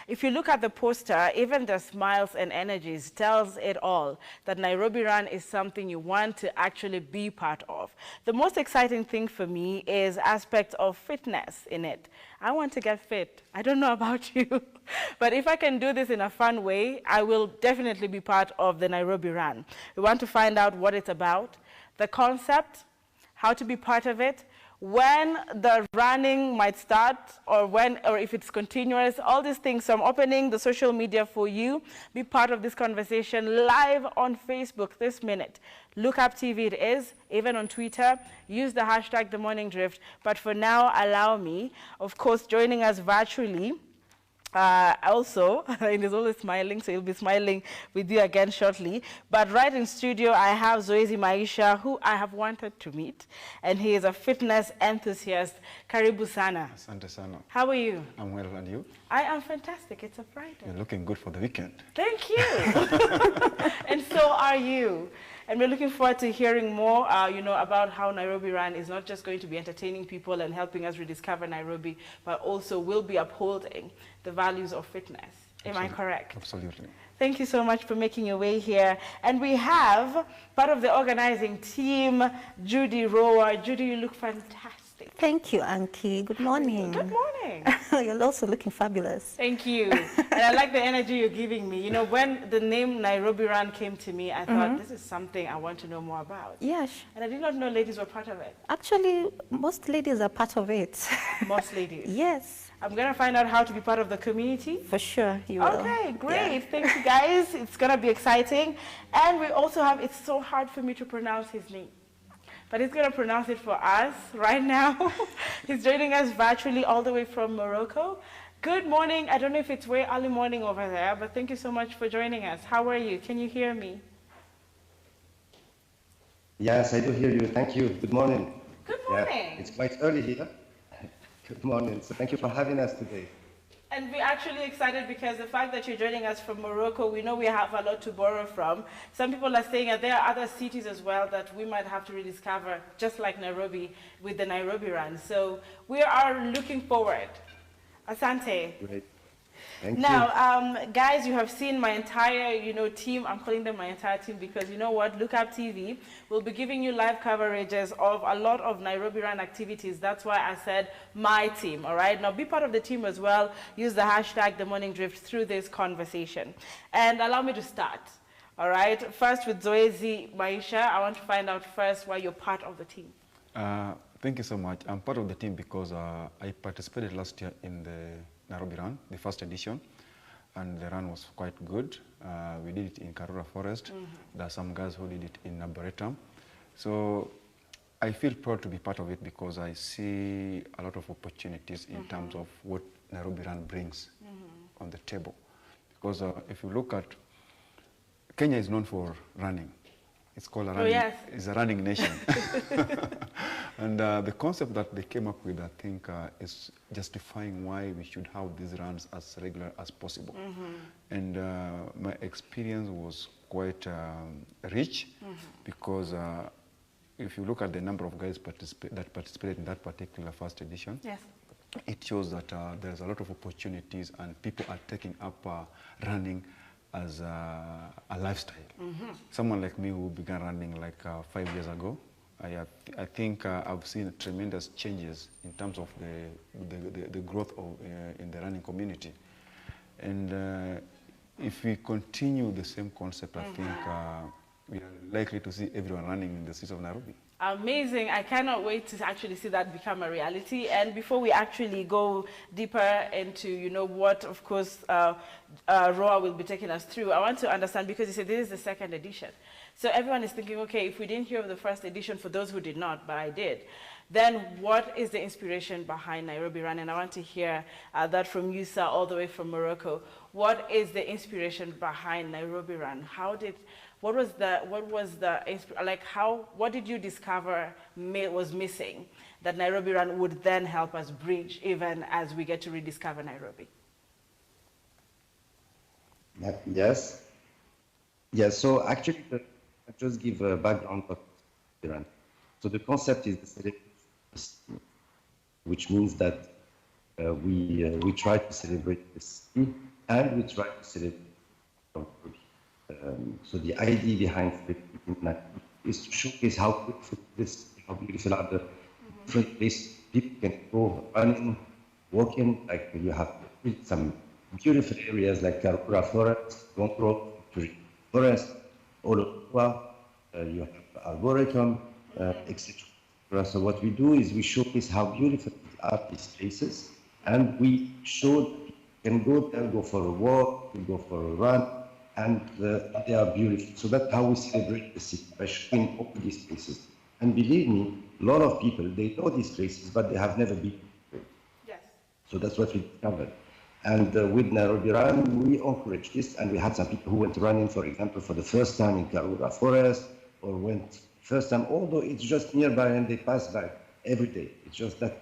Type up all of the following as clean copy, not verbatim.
If you look at the poster, even the smiles and energies tells it all, that NairobiRun is something you want to actually be part of. The most exciting thing for me is aspect of fitness in it. I want to get fit. I don't know about you, but if I can do this in a fun way, I will definitely be part of the NairobiRun. We want to find out what it's about, the concept, how to be part of it, when the running might start, or if it's continuous, all these things. So I'm opening the social media for you. Be part of this conversation live on Facebook this minute. Look Up TV it is, even on Twitter. Use the hashtag The Morning Drift. But for now, allow me, of course, joining us virtually. Also, and he's always smiling, so he'll be smiling with you again shortly. But right in studio, I have Zoezi Maisha, who I have wanted to meet, and he is a fitness enthusiast. Karibu sana. Asante sana. How are you? I'm well, and you? I am fantastic. It's a Friday. You're looking good for the weekend. Thank you. And so are you. And we're looking forward to hearing more, about how NairobiRun is not just going to be entertaining people and helping us rediscover Nairobi, but also will be upholding the values of fitness. Am I correct? Absolutely. Thank you so much for making your way here. And we have part of the organizing team, Judy Rower. Judy, you look fantastic. Thank you, Anki. Good morning. Good morning. You're also looking fabulous. Thank you. And I like the energy you're giving me. You know, when the name NairobiRun came to me, I thought, this is something I want to know more about. Yes. And I did not know ladies were part of it. Actually, most ladies are part of it. Most ladies? Yes. I'm going to find out how to be part of the community. For sure, you will. Okay, great. Yeah. Thank you, guys. It's going to be exciting. And we also have, it's so hard for me to pronounce his name, but he's going to pronounce it for us right now. He's joining us virtually all the way from Morocco. Good morning. I don't know if it's way early morning over there, but thank you so much for joining us. How are you? Can you hear me? Yes, I do hear you. Thank you. Good morning. Good morning. Yeah, it's quite early here. Good morning. So thank you for having us today. And we're actually excited because the fact that you're joining us from Morocco, we know we have a lot to borrow from. Some people are saying that there are other cities as well that we might have to rediscover, just like Nairobi with the NairobiRun. So we are looking forward. Asante. Great. Thank you. Now, guys, you have seen my entire, team. I'm calling them my entire team because you know what? Look Up TV will be giving you live coverages of a lot of NairobiRun activities. That's why I said my team, all right? Now, be part of the team as well. Use the hashtag The Morning Drift through this conversation. And allow me to start, all right? First with Zoezi Maisha, I want to find out first why you're part of the team. Thank you so much. I'm part of the team because I participated last year in the NairobiRun, the first edition, and the run was quite good. We did it in Karura Forest. There are some guys who did it in Arboretum. So I feel proud to be part of it because I see a lot of opportunities in terms of what NairobiRun brings on the table. Because if you look at, Kenya is known for running. It's called a running, it's a running nation. And the concept that they came up with, I think, is justifying why we should have these runs as regular as possible. And my experience was quite rich because if you look at the number of guys that participated in that particular first edition, it shows that there's a lot of opportunities and people are taking up running as a lifestyle. Someone like me who began running like 5 years ago, I think I've seen tremendous changes in terms of the growth of, in the running community. And if we continue the same concept, I think we are likely to see everyone running in the city of Nairobi. Amazing. I cannot wait to actually see that become a reality. And before we actually go deeper into, what, of course, Roa will be taking us through, I want to understand, because you said this is the second edition. So everyone is thinking, okay, if we didn't hear of the first edition, for those who did not, but I did, then what is the inspiration behind NairobiRun? And I want to hear that from you, sir, all the way from Morocco. What is the inspiration behind NairobiRun? What did you discover was missing that NairobiRun would then help us bridge even as we get to rediscover Nairobi? Yes. Yes, so actually, I'll just give a background of NairobiRun. So the concept is the celebration, which means that we try to celebrate the city, and we try to celebrate so the idea behind it is to showcase how beautiful this, how beautiful are the different places people can go running, walking. Like you have some beautiful areas like Karura Forest, Gongro, Forest, Olokwa, you have Arboretum, etc. So what we do is we showcase how beautiful are these places, and we show people can go there, go for a walk, go for a run, and they are beautiful. So that's how we celebrate the city, by showing all these places. And believe me, a lot of people, they know these places, but they have never been. Yes. So that's what we discovered. And with NairobiRun, we encourage this, and we had some people who went running, for example, for the first time in Karura Forest, or went first time, although it's just nearby and they pass by every day. It's just that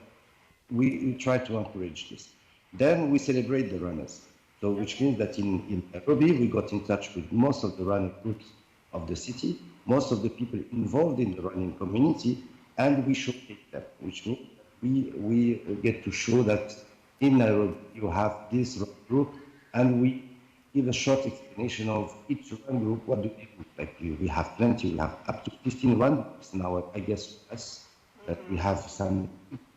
we try to encourage this. Then we celebrate the runners. So which means that in Nairobi, we got in touch with most of the running groups of the city, most of the people involved in the running community, and we showcase them, which means we get to show that in Nairobi you have this run group, and we give a short explanation of each run group. What do they do? Like we have plenty, we have up to 15 run groups now, I guess, us. We have some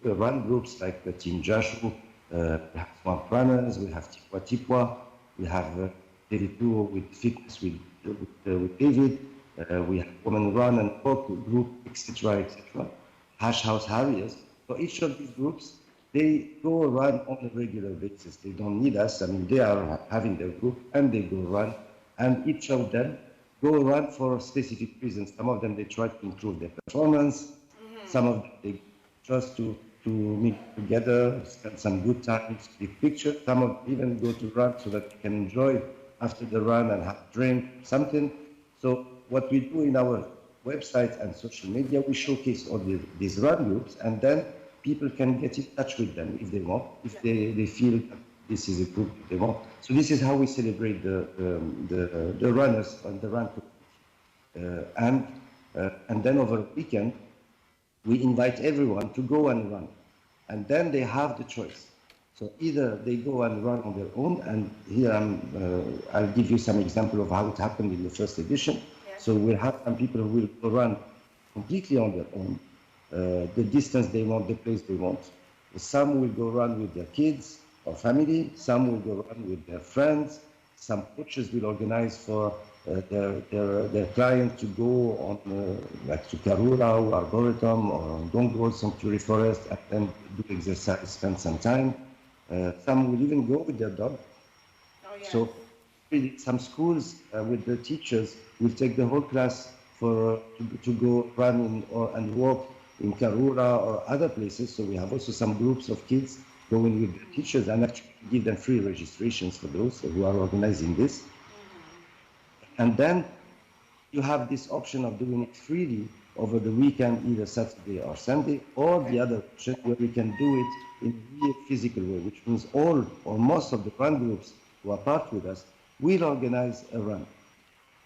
run groups like the Team Jashu, we have Swamp Runners, we have Tipwa Tipwa, we have David Duo with fitness with David, we have Women Run and Walk group, etc., etc. Hash House Harriers. So each of these groups, they go run on a regular basis. They don't need us. I mean, they are having their group and they go run, and each of them go run for specific reasons. Some of them they try to improve their performance. Some of them they just to meet together, spend some good times, take pictures. Some of them even go to run so that they can enjoy after the run and have drink, something. So what we do in our website and social media, we showcase all these run groups, and then people can get in touch with them if they want, if they feel that this is a group they want. So this is how we celebrate the runners and the run group. And then over the weekend, we invite everyone to go and run. And then they have the choice. So either they go and run on their own, and here I'll give you some example of how it happened in the first edition. Yes. So we'll have some people who will go run completely on their own, the distance they want, the place they want. Some will go run with their kids or family, some will go run with their friends, some coaches will organize for their client to go on like to Karura or Arboretum or Dongo Sanctuary Forest and then do exercise, spend some time. Some will even go with their dog. Oh, yeah. So really, some schools with the teachers will take the whole class for to go run and walk in Karura or other places. So we have also some groups of kids going with the teachers and actually give them free registrations for those who are organizing this. And then you have this option of doing it freely over the weekend, either Saturday or Sunday, or the other option where we can do it in a real physical way, which means all or most of the run groups who are part with us will organize a run.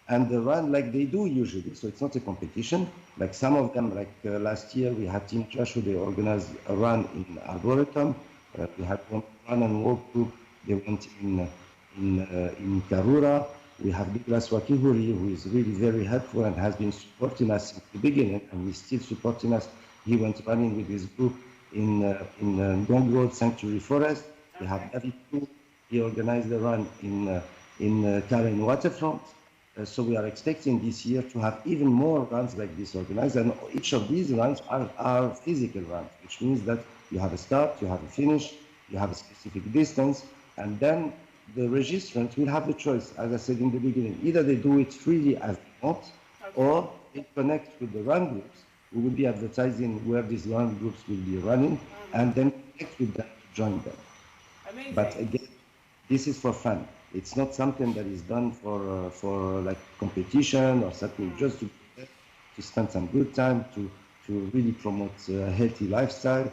And the run like they do usually, so it's not a competition. Like some of them, like last year we had Team Joshua, they organized a run in Arboretum. We had one run and walk group, they went in Karura. We have Douglas Wakihuri, who is really very helpful and has been supporting us since the beginning, and he's still supporting us. He went running with his group in Dongo Sanctuary Forest. We have David Fu. He organized the run in Karen Waterfront. So we are expecting this year to have even more runs like this organized, and each of these runs are physical runs, which means that you have a start, you have a finish, you have a specific distance, and then the registrants will have the choice, as I said in the beginning. Either they do it freely as they want, or they connect with the run groups. We will be advertising where these run groups will be running, and then connect with them to join them. Amazing. But again, this is for fun. It's not something that is done for like competition or something, just to spend some good time, to really promote a healthy lifestyle.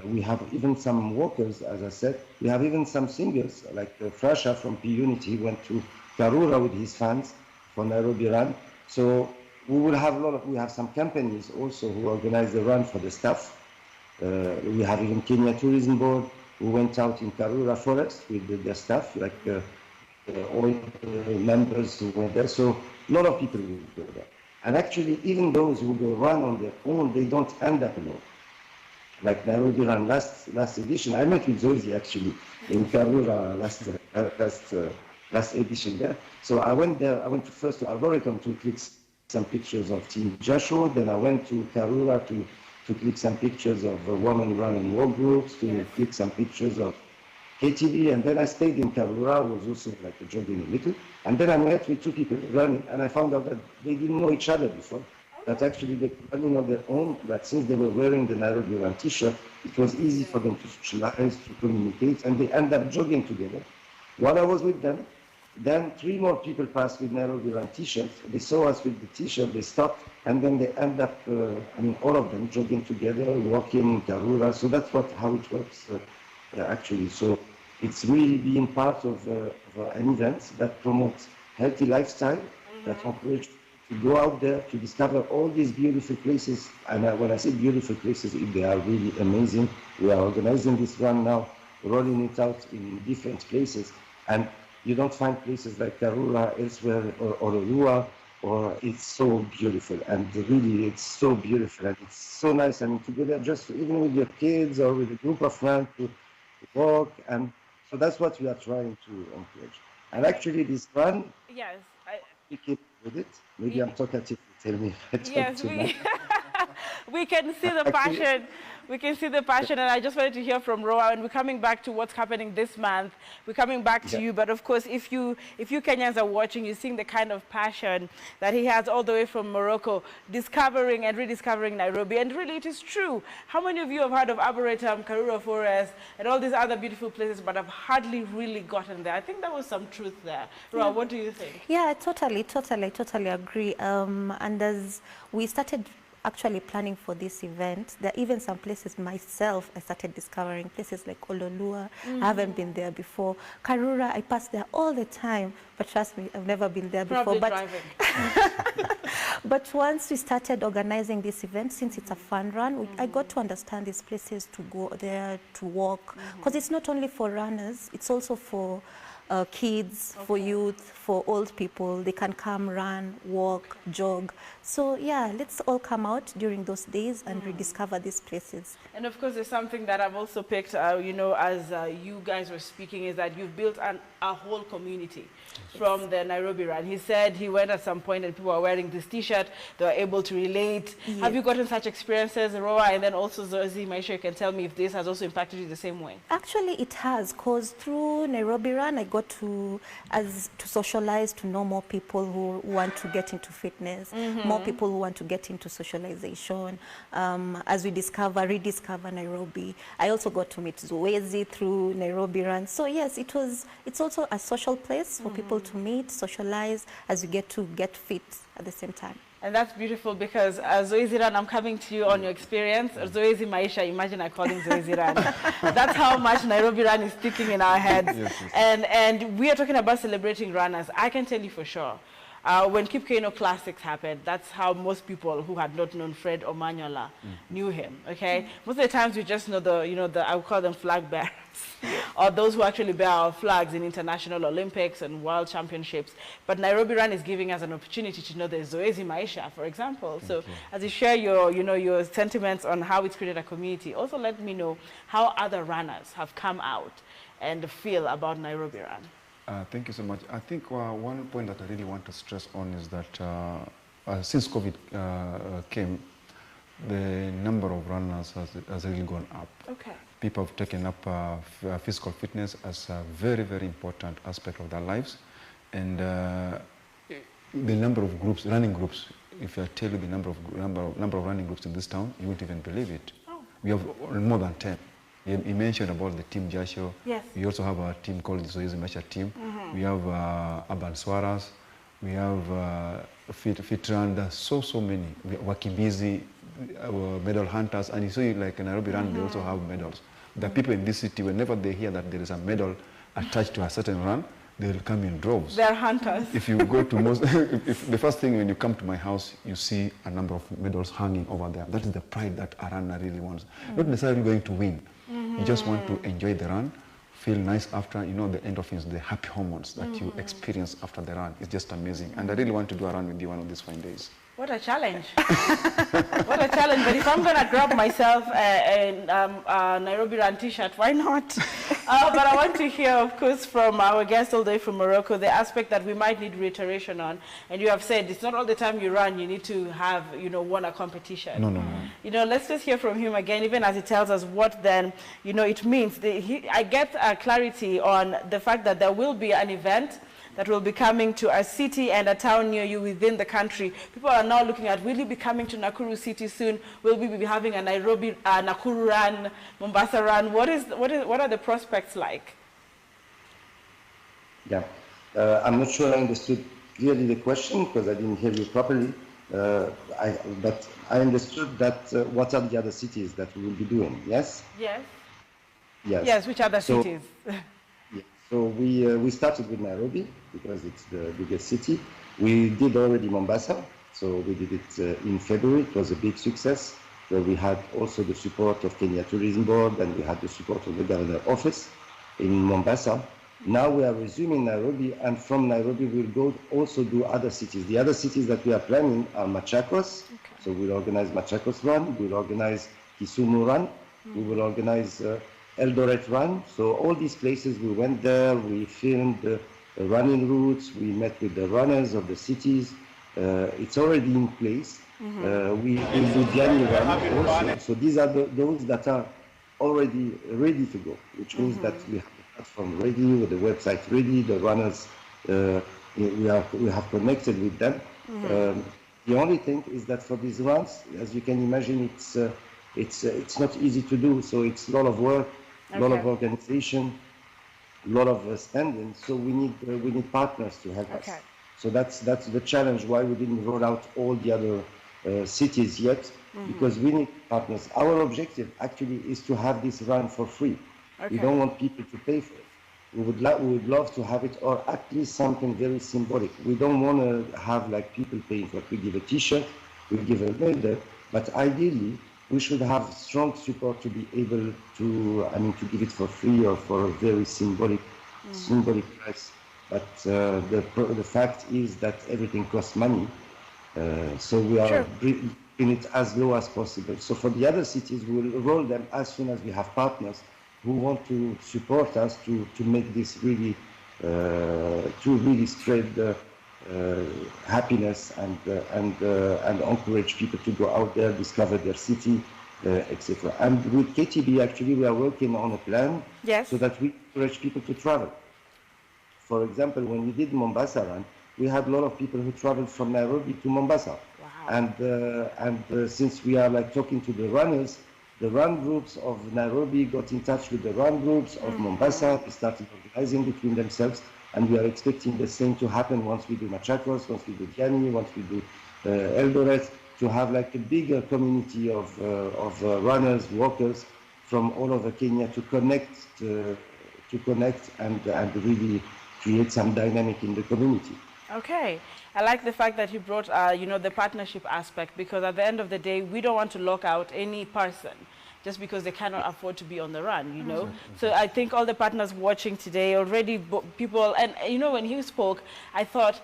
We have even some walkers, as I said. We have even some singers, like Frasha from P Unity went to Karura with his fans for NairobiRun. So we will have we have some companies also who organize the run for the staff. We have even Kenya Tourism Board. who went out in Karura Forest with their staff, like all the members who were there. So a lot of people will go there. And actually, even those who go run on their own, they don't end up alone. Like NairobiRun last edition, I met with Zoe actually in Karura last edition there. So I went there. I went first to Arboretum to click some pictures of Team Joshua. Then I went to Karura to click some pictures of women running walk groups, to click some pictures of KTV, and then I stayed in Karura, was also like jogging a little. And then I met with two people running, and I found out that they didn't know each other before. That actually they were running on their own, but since they were wearing the NairobiRun t-shirt, it was easy for them to socialize, to communicate, and they ended up jogging together. While I was with them, then 3 more people passed with NairobiRun t-shirts. They saw us with the t-shirt, they stopped, and then they end up, all of them jogging together, walking in Karura. So that's how it works, actually. So it's really being part of an event that promotes healthy lifestyle, that encourages to go out there to discover all these beautiful places. And when I say beautiful places, they are really amazing. We are organizing this run now, rolling it out in different places. And you don't find places like Karura elsewhere or Orua, or it's so beautiful. And really, it's so beautiful and it's so nice. I mean, to go there just even with your kids or with a group of friends to walk. And so that's what we are trying to encourage. And actually, this run, Yes. we keep with it. Maybe I'm talkative. Tell me if I talk Yes, too much. we can see the passion. We can see the passion, and I just wanted to hear from Roa. And we're coming back to what's happening this month. We're coming back to you, but of course, if you Kenyans are watching, you're seeing the kind of passion that he has all the way from Morocco, discovering and rediscovering Nairobi. And really, it is true. How many of you have heard of Arboretum, Karura Forest, and all these other beautiful places, but have hardly really gotten there? I think there was some truth there. Roa, what do you think? Yeah, totally agree. And as we started actually planning for this event, there are even some places myself I started discovering, places like Ololua. I haven't been there before. Karura, I pass there all the time, but trust me, I've never been there Probably before. driving. But once we started organizing this event, since it's a fun run, I got to understand these places to go there, to walk, because it's not only for runners, it's also for kids, for youth, for old people. They can come, run, walk, jog. So yeah, let's all come out during those days and rediscover these places. And of course, there's something that I've also picked, as you guys were speaking, is that you've built a whole community from the NairobiRun. He said he went at some point and people were wearing this t-shirt, they were able to relate. Yeah. Have you gotten such experiences, Roa? And then also, Zoe, Maisha, you can tell me if this has also impacted you the same way. Actually, it has, because through NairobiRun, I got to socialize, to know more people who want to get into fitness, more people who want to get into socialization. As we rediscover Nairobi. I also got to meet Zoezi through NairobiRun. So yes, it's also a social place for people to meet, socialize, as you get to get fit at the same time. And that's beautiful, because Zoezi Run, I'm coming to you on your experience. Zoezi Maisha, imagine I call him Zoezi Run. That's how much NairobiRun is sticking in our heads. Yes. And we are talking about celebrating runners. I can tell you for sure, when Kipkeino Classics happened, that's how most people who had not known Fred Omanyola knew him, okay? Most of the times we just know I would call them flag bearers, or those who actually bear our flags in international Olympics and world championships. But NairobiRun is giving us an opportunity to know there's Zoezi Maisha, for example. So as you share your sentiments on how it's created a community, also let me know how other runners have come out and feel about NairobiRun. Thank you so much. I think one point that I really want to stress on is that since COVID came, the number of runners has really gone up. Okay. People have taken up physical fitness as a very, very important aspect of their lives. And the number of groups, running groups, if I tell you the number of running groups in this town, you won't even believe it. Oh. We have more than 10. You mentioned about the team Jasho. Yes. We also have a team called the Zoezi Maisha team. We have Urban Swaras. We have Fit Run. There's so many. Wakimbizi, medal hunters. And you see, like NairobiRun, they also have medals. The people in this city, whenever they hear that there is a medal attached to a certain run, they will come in droves. They're hunters. If you go to most, if the first thing when you come to my house, you see a number of medals hanging over there. That is the pride that a runner really wants. Not necessarily going to win. You just want to enjoy the run, feel nice after, you know, the endorphins, the happy hormones that you experience after the run. It's just amazing. And I really want to do a run with you one of these fine days. What a challenge. What a challenge. But if I'm going to grab myself a NairobiRun t-shirt, why not? But I want to hear, of course, from our guest all the way from Morocco, the aspect that we might need reiteration on. And you have said it's not all the time you run, you need to have, you know, won a competition. No. You know, let's just hear from him again, even as he tells us what then, you know, it means. I get clarity on the fact that there will be an event that will be coming to a city and a town near you within the country. People are now looking at, will you be coming to Nakuru city soon? Will we be having a Nairobi, Nakuru run, Mombasa run? What are the prospects like? Yeah, I'm not sure I understood clearly the question because I didn't hear you properly. But I understood that what are the other cities that we will be doing, yes? Yes. Yes. Yes, which other cities? Yeah. So we started with Nairobi because it's the biggest city. We did already Mombasa, so we did it in February. It was a big success where we had also the support of Kenya Tourism Board and we had the support of the Governor Office in Mombasa. Now we are resuming Nairobi, and from Nairobi we'll go also do other cities. The other cities that we are planning are Machakos, so we'll organize Machakos Run, we'll organize Kisumu Run, we will organize Eldoret Run. So all these places, we went there, we filmed the running routes, we met with the runners of the cities. It's already in place. We will do Diani Run also. So these are those that are already ready to go, which means that we have the platform ready, with the website ready, the runners, we have connected with them. The only thing is that for these runs, as you can imagine, it's not easy to do. So it's a lot of work, a lot of organization, a lot of spending. So we need partners to help us. So that's the challenge. Why we didn't roll out all the other cities yet, because we need partners. Our objective actually is to have this run for free. We don't want people to pay for it. We would love to have it, or at least something very symbolic. We don't want to have like people paying for it. We give a T-shirt, we give a medal, but ideally we should have strong support to be able to, to give it for free or for a very symbolic price. But the fact is that everything costs money, so we are bringing it as low as possible. So for the other cities, we will roll them as soon as we have partners who want to support us to make this really, to really spread the happiness and encourage people to go out there, discover their city, etc. And with KTB, actually, we are working on a plan so that we encourage people to travel. For example, when we did Mombasa Run, we had a lot of people who traveled from Nairobi to Mombasa. Wow. And since we are like talking to the runners, the run groups of Nairobi got in touch with the run groups of Mombasa. They started organizing between themselves, and we are expecting the same to happen once we do Machakos, once we do Diani, once we do Eldoret, to have like a bigger community of runners, walkers from all over Kenya to connect and really create some dynamic in the community. Okay. I like the fact that you brought, the partnership aspect, because at the end of the day, we don't want to lock out any person just because they cannot afford to be on the run, you know. So I think all the partners watching today already, people, and when he spoke, I thought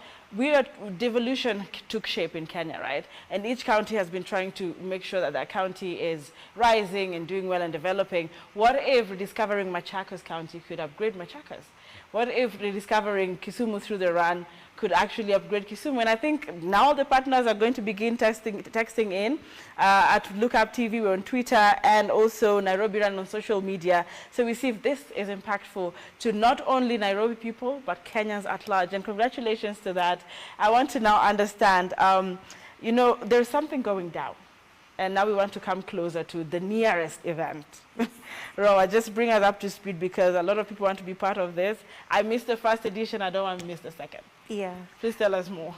devolution took shape in Kenya, right? And each county has been trying to make sure that county is rising and doing well and developing. What if rediscovering Machakos County could upgrade Machakos? What if rediscovering Kisumu through the run could actually upgrade Kisumu? And I think now the partners are going to begin texting in at Lookup TV, we're on Twitter, and also NairobiRun on social media. So we see if this is impactful to not only Nairobi people, but Kenyans at large. And congratulations to that. I want to now understand, there's something going down. And now we want to come closer to the nearest event. Roa, just bring us up to speed, because a lot of people want to be part of this. I missed the first edition. I don't want to miss the second. Yeah. Please tell us more.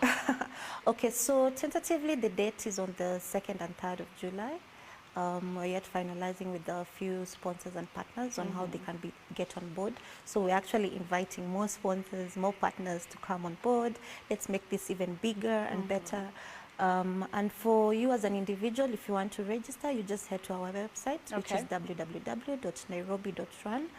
Okay, so tentatively the date is on the 2nd and 3rd of July. We're yet finalizing with a few sponsors and partners on how they can get on board. So we're actually inviting more sponsors, more partners to come on board. Let's make this even bigger and better. And for you as an individual, if you want to register, you just head to our website, which Okay. is www.nairobi.run.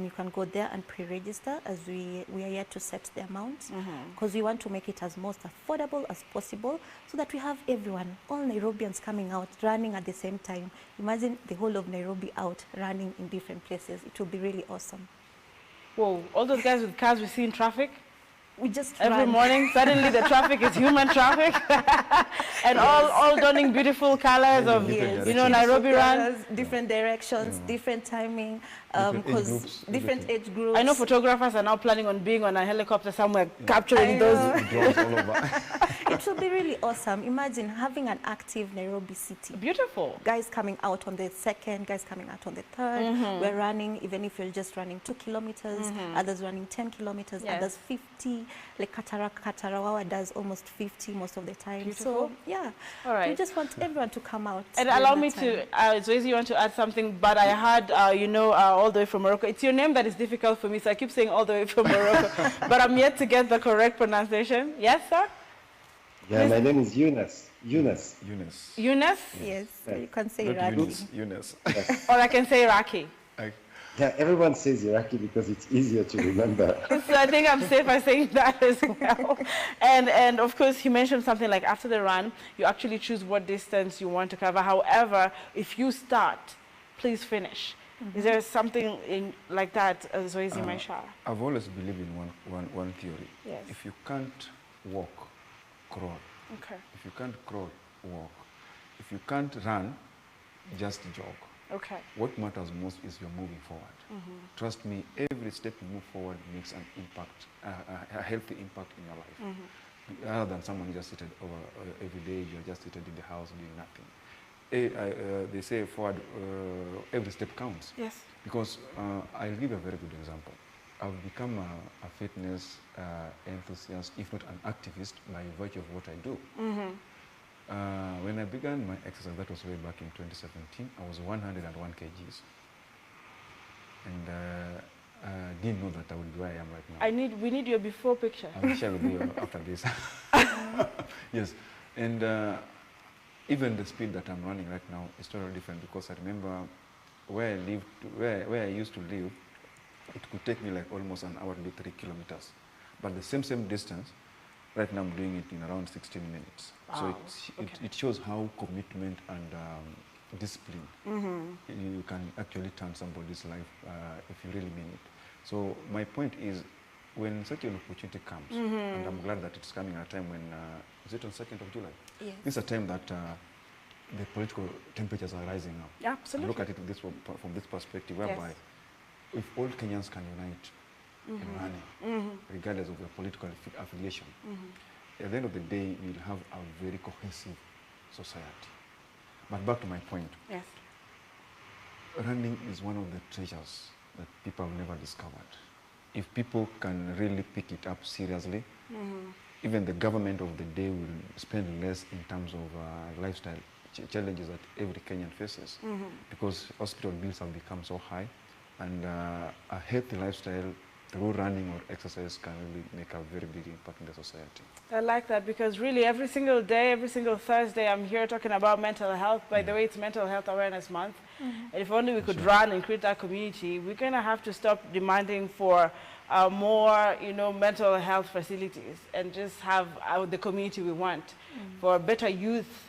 You can go there and pre-register, as we are yet to set the amount, because we want to make it as most affordable as possible, so that we have everyone, all Nairobians coming out, running at the same time. Imagine the whole of Nairobi out, running in different places. It will be really awesome. Whoa, all those guys with cars we see in traffic? We just Every run. morning, suddenly the traffic is human traffic. And all donning beautiful colors of, Yes. you know, NairobiRun. Colors, different directions, different timing, Different age because groups, different everything. age groups. I know photographers are now planning on being on a helicopter somewhere, capturing those. Drones all over. It will be really awesome. Imagine having an active Nairobi city. Beautiful. Guys coming out on the 2nd, guys coming out on the 3rd. We're running, even if you're just running 2 kilometers, others running 10 kilometers, Yes. others 50. Like Katarawawa does almost 50 most of the time. Beautiful. So, yeah. All right. We just want everyone to come out. And during allow that me time. to, Zoe, you want to add something, but I heard, you know, all the way from Morocco. It's your name that is difficult for me, so I keep saying all the way from Morocco. But I'm yet to get the correct pronunciation. Yes, sir? Yeah, my name is Yunus. Eunice. Eunice? Yes, you can say Not Raki. Eunice. Eunice. Or I can say Raki. Yeah, everyone says Iraqi because it's easier to remember. So I think I'm safe by saying that as well. And of course, he mentioned something like after the run, you actually choose what distance you want to cover. However, if you start, please finish. Is there something like that, Zoezi Maisha? I've always believed in one theory. Yes. If you can't walk, crawl. Okay. If you can't crawl, walk. If you can't run, just jog. Okay. What matters most is you're moving forward. Trust me, every step you move forward makes an impact, a healthy impact in your life. Rather than someone who just seated over every day, you're just seated in the house doing nothing. They say forward, every step counts. Yes. Because I'll give a very good example. I've become a fitness enthusiast, if not an activist, by virtue of what I do. When I began my exercise, that was way back in 2017, I was 101 kgs. And didn't know that I would be where I am right now. We need your before picture. I will share with you after this. Yes, and even the speed that I'm running right now is totally different, because I remember where I lived, where I used to live, it could take me like almost an hour to do 3 kilometers. But the same distance, right now I'm doing it in around 16 minutes. Wow. So it shows how commitment and discipline you can actually turn somebody's life if you really mean it. So my point is, when such an opportunity comes, and I'm glad that it's coming at a time when, is it on 2nd of July? Yes. This is a time that the political temperatures are rising up. Yeah, absolutely. Look at it from this perspective, whereby if all Kenyans can unite in running, regardless of their political affiliation, at the end of the day, we'll have a very cohesive society. But back to my point. Yes. Running is one of the treasures that people have never discovered. If people can really pick it up seriously, even the government of the day will spend less in terms of lifestyle challenges that every Kenyan faces, because hospital bills have become so high, and a healthy lifestyle through running or exercise can really make a very big impact in the society. I like that, because really every single day, every single Thursday, I'm here talking about mental health. By the way, it's Mental Health Awareness Month. And if only we could run and create that community, we're going to have to stop demanding for more, mental health facilities, and just have the community we want for better youth,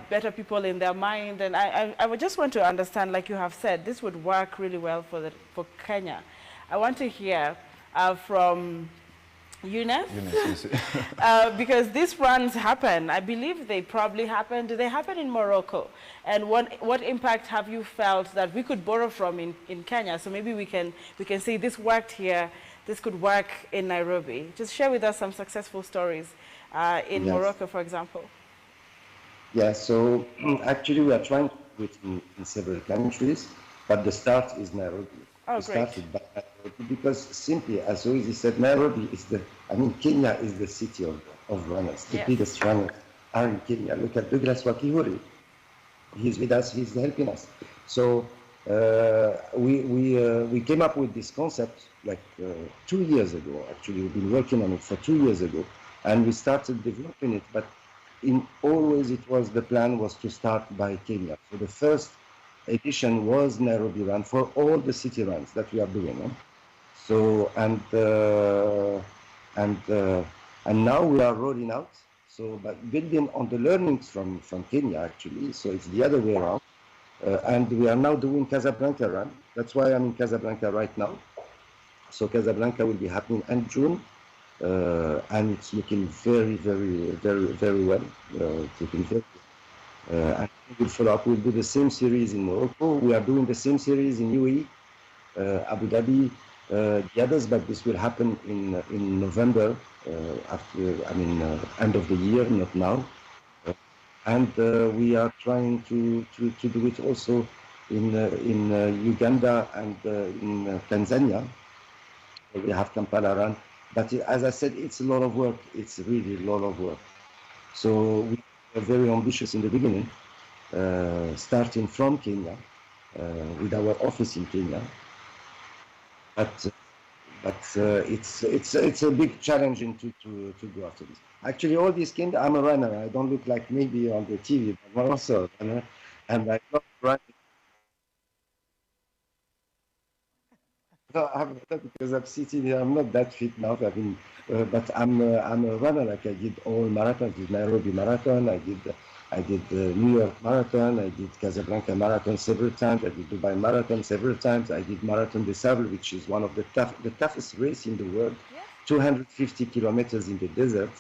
better people in their mind. And I would just want to understand, like you have said, this would work really well for Kenya. I want to hear from Eunice, because these runs happen. I believe they probably happen. Do they happen in Morocco? And what impact have you felt that we could borrow from in Kenya? So maybe we can say this worked here, this could work in Nairobi. Just share with us some successful stories in Morocco, for example. Yeah, so actually we are trying to do it in several countries, but the start is Nairobi. Oh, we great. started by Nairobi because simply, as Zoe said, Nairobi is Kenya is the city of runners. The biggest runners are in Kenya. Look at Douglas Wakihuri. He's with us, he's helping us. So we came up with this concept like 2 years ago. Actually, we've been working on it for 2 years ago, and we started developing it. But always it was the plan was to start by Kenya. So the first edition was Nairobi Run for all the city runs that we are doing. So and now we are rolling out. So, but building on the learnings from Kenya actually. So it's the other way around. And we are now doing Casablanca Run. That's why I'm in Casablanca right now. So Casablanca will be happening in June. And it's looking very, very, very, very well. It's looking very good. And we'll follow up. We'll do the same series in Morocco. We are doing the same series in UAE, Abu Dhabi, the others, but this will happen in November, after, end of the year, not now. And we are trying to do it also in Uganda and in Tanzania. We have Kampala Run. But as I said, it's a lot of work. It's really a lot of work. So we were very ambitious in the beginning, starting from Kenya, with our office in Kenya. But it's a big challenge to go after this. Actually, all these kids, I'm a runner. I don't look like maybe on the TV, but I'm also a runner, and I love running. No, I'm not, because I'm sitting here. I'm not that fit now. But I'm a runner. Like I did all marathons. I did Nairobi Marathon. I did the New York Marathon. I did Casablanca Marathon several times. I did Dubai Marathon several times. I did Marathon des Sables, which is one of the toughest race in the world. Yeah. 250 kilometers in the desert.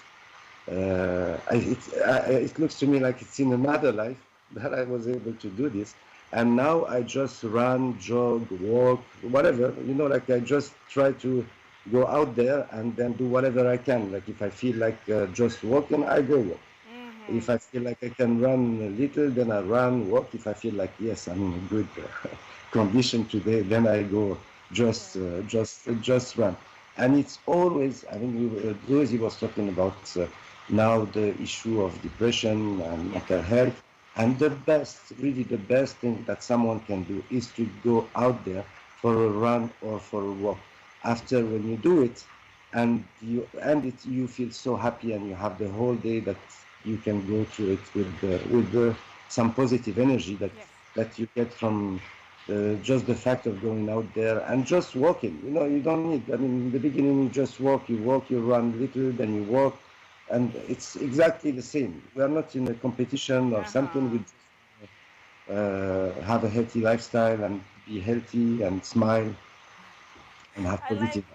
It looks to me like it's in another life that I was able to do this. And now I just run, jog, walk, whatever, like I just try to go out there and then do whatever I can. Like if I feel like just walking, I go walk. Mm-hmm. If I feel like I can run a little, then I run, walk. If I feel like, yes, I'm in a good condition today, then I go just run. And it's always, Dorice was talking about now the issue of depression and mental health. And the best, really the best thing that someone can do is to go out there for a run or for a walk. After when you do it, and you feel so happy, and you have the whole day that you can go through it with some positive energy that you get from just the fact of going out there and just walking. You don't need. In the beginning you just walk, you run a little, then you walk. And it's exactly the same. We are not in a competition or something. We just have a healthy lifestyle and be healthy and smile and have positive.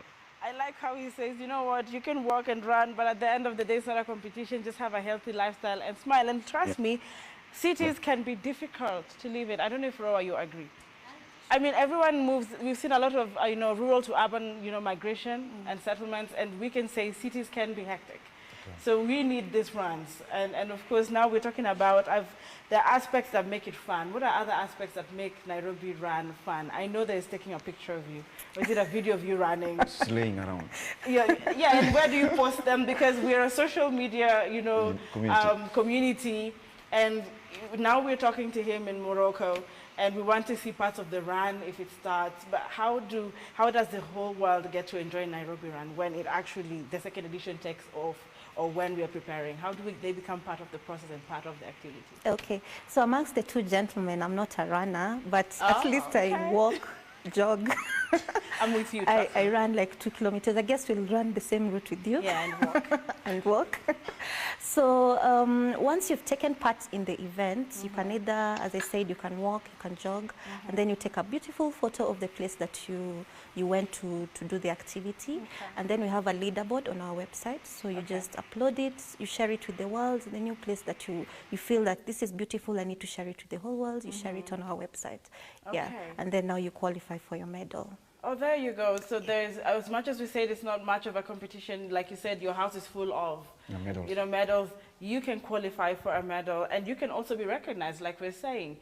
I like how he says, you know what, you can walk and run, but at the end of the day, it's not a competition. Just have a healthy lifestyle and smile. And trust me, cities can be difficult to live in. I don't know if, Roa, you agree. Everyone moves. We've seen a lot of, rural to urban, migration and settlements, and we can say cities can be hectic. So we need these runs. And of course, now we're talking about the aspects that make it fun. What are other aspects that make Nairobi Run fun? I know there's taking a picture of you. Or is it a video of you running? Slaying around. Yeah, and where do you post them? Because we're a social media, community. And now we're talking to him in Morocco. And we want to see parts of the run if it starts. But how does the whole world get to enjoy Nairobi Run when it actually, the second edition takes off? Or when we are preparing? How do they become part of the process and part of the activity? Okay, so amongst the two gentlemen, I'm not a runner, but at least I walk, jog. I'm with you. I run like 2 kilometers. I guess we'll run the same route with you. Yeah, and walk. And walk. So once you've taken part in the event, you can either, as I said, you can walk, you can jog, and then you take a beautiful photo of the place that you went to do the activity. And then we have a leaderboard on our website. So you just upload it, you share it with the world, the new place that you feel that this is beautiful, I need to share it to the whole world, you share it on our website. Yeah, and then now you qualify for your medal. Oh, there you go. So there's, as much as we said it's not much of a competition, like you said, your house is full of medals. Medals. You can qualify for a medal, and you can also be recognized, like we're saying.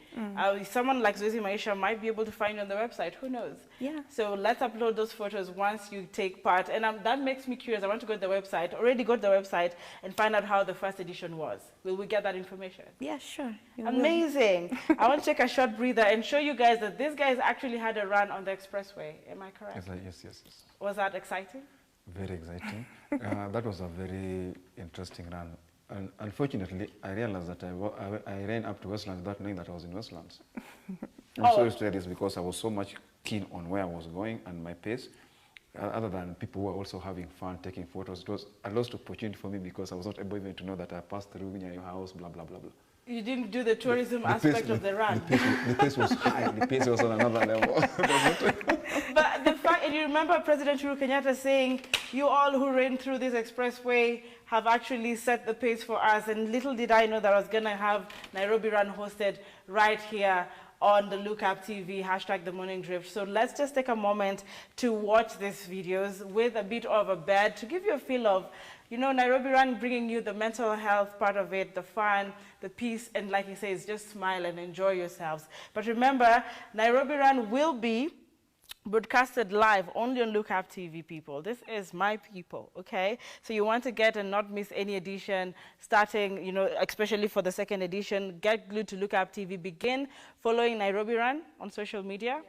Someone like Zuzi Maisha might be able to find you on the website. Who knows? Yeah. So let's upload those photos once you take part. And that makes me curious. I want to go to the website, already go to the website, and find out how the first edition was. Will we get that information? Yeah, sure. Amazing. I want to take a short breather and show you guys that these guys actually had a run on the expressway. Am I correct? Yes. Was that exciting? Very exciting. That was a very interesting run. And unfortunately, I realized that I ran up to Westlands without knowing that I was in Westlands. I'm sorry to say this because I was so much keen on where I was going and my pace. Other than people who were also having fun, taking photos, it was a lost opportunity for me because I was not able even to know that I passed through near your house, blah, blah, blah, blah. You didn't do the tourism aspect of the run. The pace was high. The pace was on another level. But the fact, and you remember President Uhuru Kenyatta saying, you all who ran through this expressway have actually set the pace for us. And little did I know that I was going to have Nairobi Run hosted right here on the Look Up TV, hashtag The Morning Drift. So let's just take a moment to watch these videos with a bit of a bed to give you a feel of, you know, Nairobi Run bringing you the mental health part of it, the fun, the peace, and like he says, just smile and enjoy yourselves. But remember, Nairobi Run will be broadcasted live only on Look Up TV, people. This is my people, okay? So you want to get and not miss any edition starting, you know, especially for the second edition, get glued to Look Up TV. Begin following Nairobi Run on social media.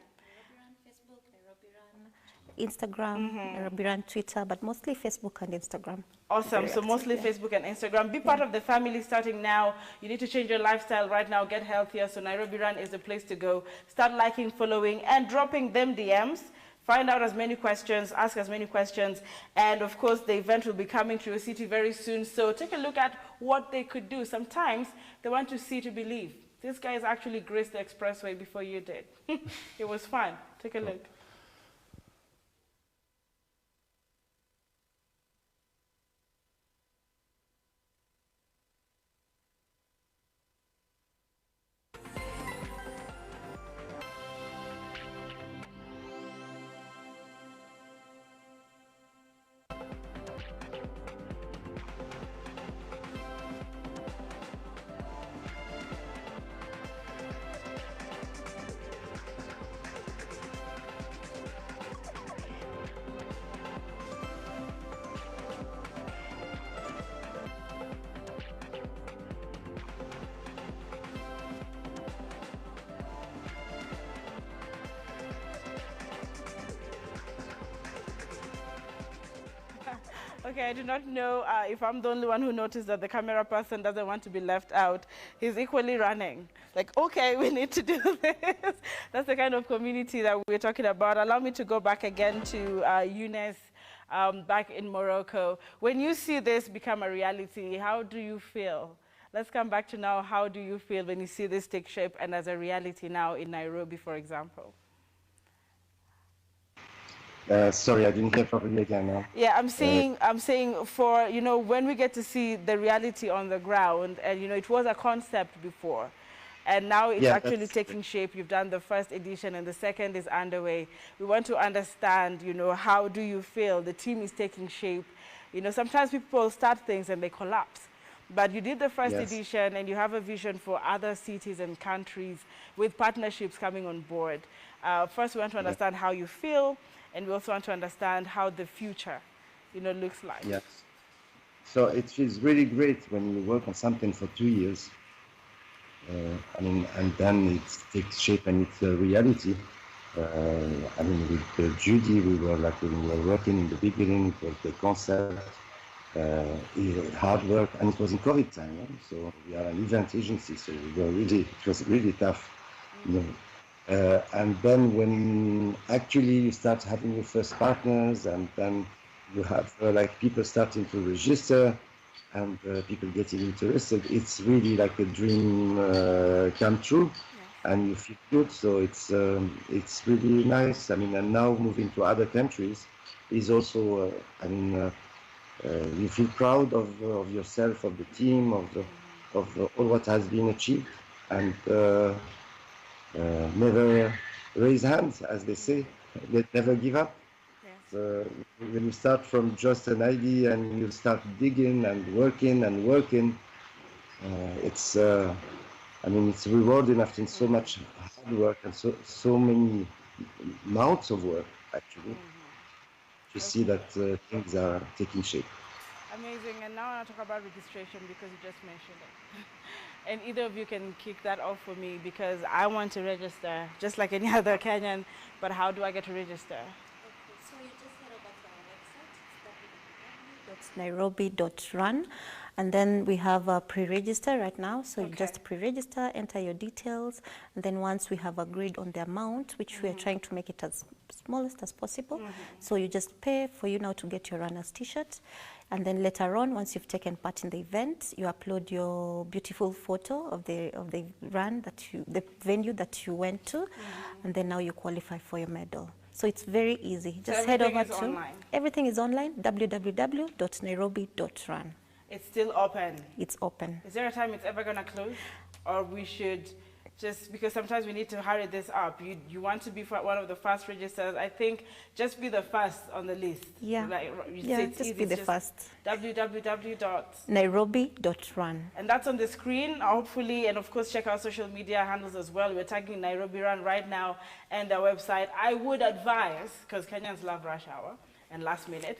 Instagram, NairobiRun, Twitter, but mostly Facebook and Instagram. Awesome. So mostly Facebook and Instagram. Be part of the family starting now. You need to change your lifestyle right now. Get healthier. So Nairobi Run is the place to go. Start liking, following, and dropping them DMs. Find out as many questions, ask as many questions. And of course, the event will be coming to your city very soon. So take a look at what they could do. Sometimes they want to see to believe. This guy has actually graced the expressway before you did. It was fun. Take a look. Okay, I do not know if I'm the only one who noticed that the camera person doesn't want to be left out. He's equally running. Like, okay, we need to do this. That's the kind of community that we're talking about. Allow me to go back again to Eunice back in Morocco. When you see this become a reality, how do you feel? Let's come back to now. How do you feel when you see this take shape and as a reality now in Nairobi, for example? Sorry, I didn't hear properly again now. Yeah, I'm saying for, you know, when we get to see the reality on the ground, and, you know, it was a concept before, and now it's actually taking shape. You've done the first edition and the second is underway. We want to understand, you know, how do you feel? The team is taking shape. You know, sometimes people start things and they collapse. But you did the first edition and you have a vision for other cities and countries with partnerships coming on board. First, we want to understand how you feel, and we also want to understand how the future, you know, looks like. Yes. So it feels really great when you work on something for 2 years. I mean, and then it takes shape and it's a reality. I mean, with Judy, we were working in the beginning, it was the concept, hard work, and it was in COVID time. Yeah? So we are an event agency, so we were it was really tough. You know. And then when actually you start having your first partners, and then you have people starting to register, and people getting interested, it's really like a dream come true, and you feel good. So it's really nice. I mean, and now moving to other countries is also, I mean, you feel proud of yourself, of the team, of all what has been achieved, and never raise hands, as they say. Never give up. Yes. When you start from just an idea and you start digging and working, it's I mean, it's rewarding after so much hard work and so many months of work, actually, to see that things are taking shape. Amazing. And now I want to talk about registration, because you just mentioned it. And either of you can kick that off for me, because I want to register just like any other Kenyan, but how do I get to register? Okay, so you just head over to our website, www.nairobi.run, and then we have a pre-register right now. So you just pre-register, enter your details, and then once we have agreed on the amount, which we are trying to make it as smallest as possible, so you just pay for you now to get your runner's t-shirt. And then later on, once you've taken part in the event, you upload your beautiful photo of the run the venue that you went to, and then now you qualify for your medal. So it's very easy. Just head over to online. Everything is online. www.nairobi.run. It's still open. It's open. Is there a time it's ever going to close, or we should just, because sometimes we need to hurry this up. You want to be one of the first registers. I think just be the first on the list. Yeah, like, just be the first. www.nairobi.run. And that's on the screen, hopefully, and of course check our social media handles as well. We're tagging NairobiRun right now and their website. I would advise, because Kenyans love rush hour and last minute,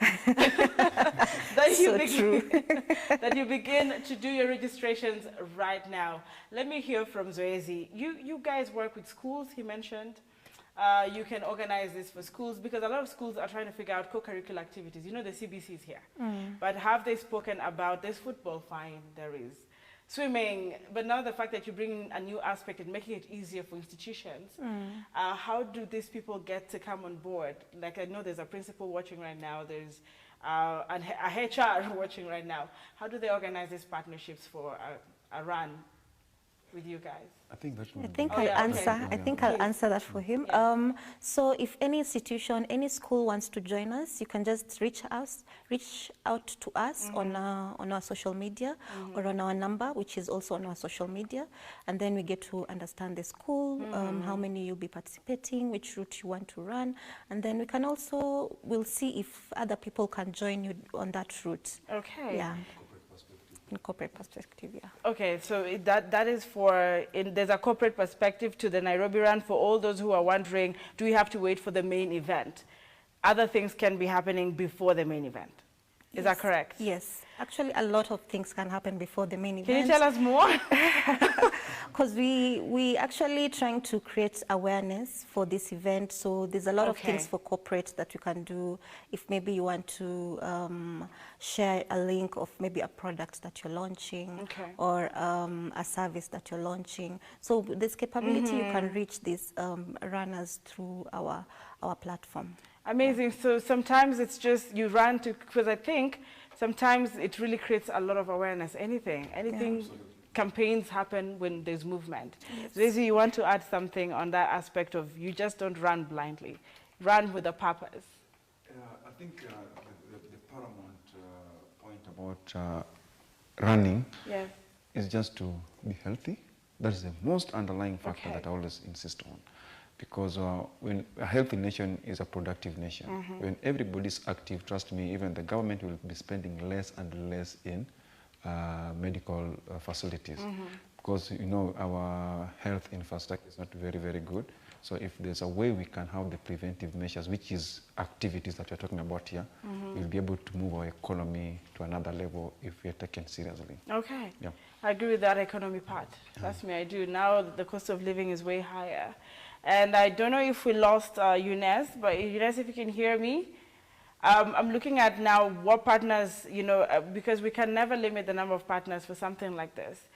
that you begin to do your registrations right now. Let me hear from Zoezi. You guys work with schools, he mentioned. You can organize this for schools, because a lot of schools are trying to figure out co-curricular activities. You know, the CBC is here. But have they spoken about this football? Fine, there is. Swimming, but now the fact that you bring a new aspect and making it easier for institutions, how do these people get to come on board? Like, I know there's a principal watching right now, there's a HR watching right now. How do they organize these partnerships for a run with you guys? I think that I think I'll answer that for him. Yeah. So if any institution, any school wants to join us, you can just reach out to us on our social media or on our number, which is also on our social media, and then we get to understand the school, how many you'll be participating, which route you want to run, and then we can also, we'll see if other people can join you on that route. Okay. Yeah. In corporate perspective, yeah. Okay, so that is there's a corporate perspective to the NairobiRun. For all those who are wondering, do we have to wait for the main event? Other things can be happening before the main event. Is that correct? Yes. Actually, a lot of things can happen before the main event. Can you tell us more? Because we actually trying to create awareness for this event. So there's a lot of things for corporate that you can do. If maybe you want to share a link of maybe a product that you're launching or a service that you're launching. So with this capability, you can reach these runners through our platform. Amazing. So sometimes it's just you run to, because I think sometimes it really creates a lot of awareness. Anything, campaigns happen when there's movement. Yes. You want to add something on that aspect of you just don't run blindly, run with a purpose. I think the paramount point about running is just to be healthy. That's the most underlying factor that I always insist on. Because when a healthy nation is a productive nation. When everybody's active, trust me, even the government will be spending less and less in medical facilities. Because, you know, our health infrastructure is not very, very good. So if there's a way we can have the preventive measures, which is activities that we're talking about here, we'll be able to move our economy to another level if we're taken seriously. Okay. Yeah. I agree with that economy part. Trust me, I do. Now the cost of living is way higher. And I don't know if we lost Eunice, but Eunice, if you can hear me, I'm looking at now what partners, you know, because we can never limit the number of partners for something like this.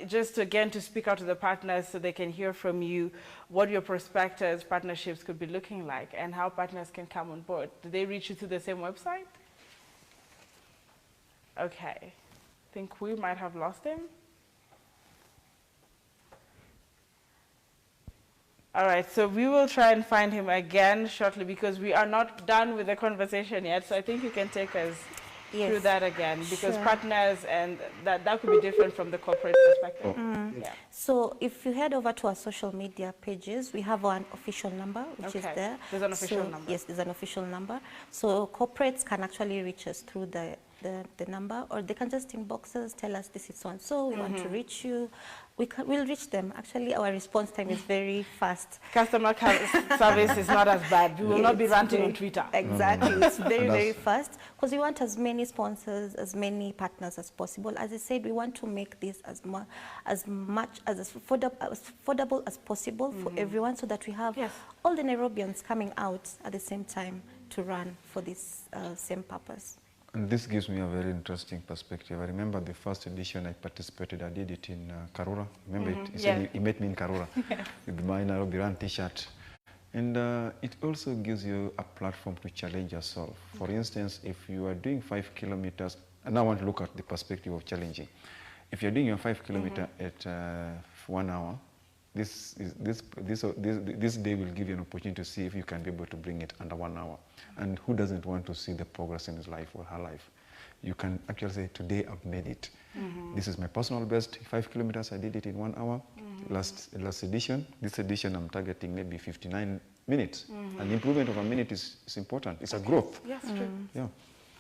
Just again to speak out to the partners so they can hear from you what your prospectus partnerships could be looking like and how partners can come on board. Do they reach you through the same website? Okay, I think we might have lost him. All right, so we will try and find him again shortly because we are not done with the conversation yet. So I think you can take us through that again because partners and that could be different from the corporate perspective. Yeah. So if you head over to our social media pages, we have an official number, which is there. There's an official number. Yes, there's an official number. So corporates can actually reach us through the the number, or they can just inbox us, tell us this is so and so, we want to reach you. We'll reach them. Actually, our response time is very fast. Customer service is not as bad. We will not be ranting on Twitter. Exactly. It's very, very fast, because we want as many sponsors, as many partners as possible. As I said, we want to make this as affordable as possible for everyone, so that we have all the Nairobians coming out at the same time to run for this same purpose. And this gives me a very interesting perspective. I remember the first edition I participated, I did it in Karura. Remember you met me in Karura with my NairobiRun t-shirt. And it also gives you a platform to challenge yourself. For instance, if you are doing 5 kilometers, and I want to look at the perspective of challenging. If you're doing your 5 kilometer at 1 hour, this day will give you an opportunity to see if you can be able to bring it under 1 hour. And who doesn't want to see the progress in his life or her life? You can actually say, today I've made it. This is my personal best, 5 kilometers, I did it in 1 hour. Last edition, this edition I'm targeting maybe 59 minutes. An improvement of a minute is important. It's a growth. Yes, true. Yeah.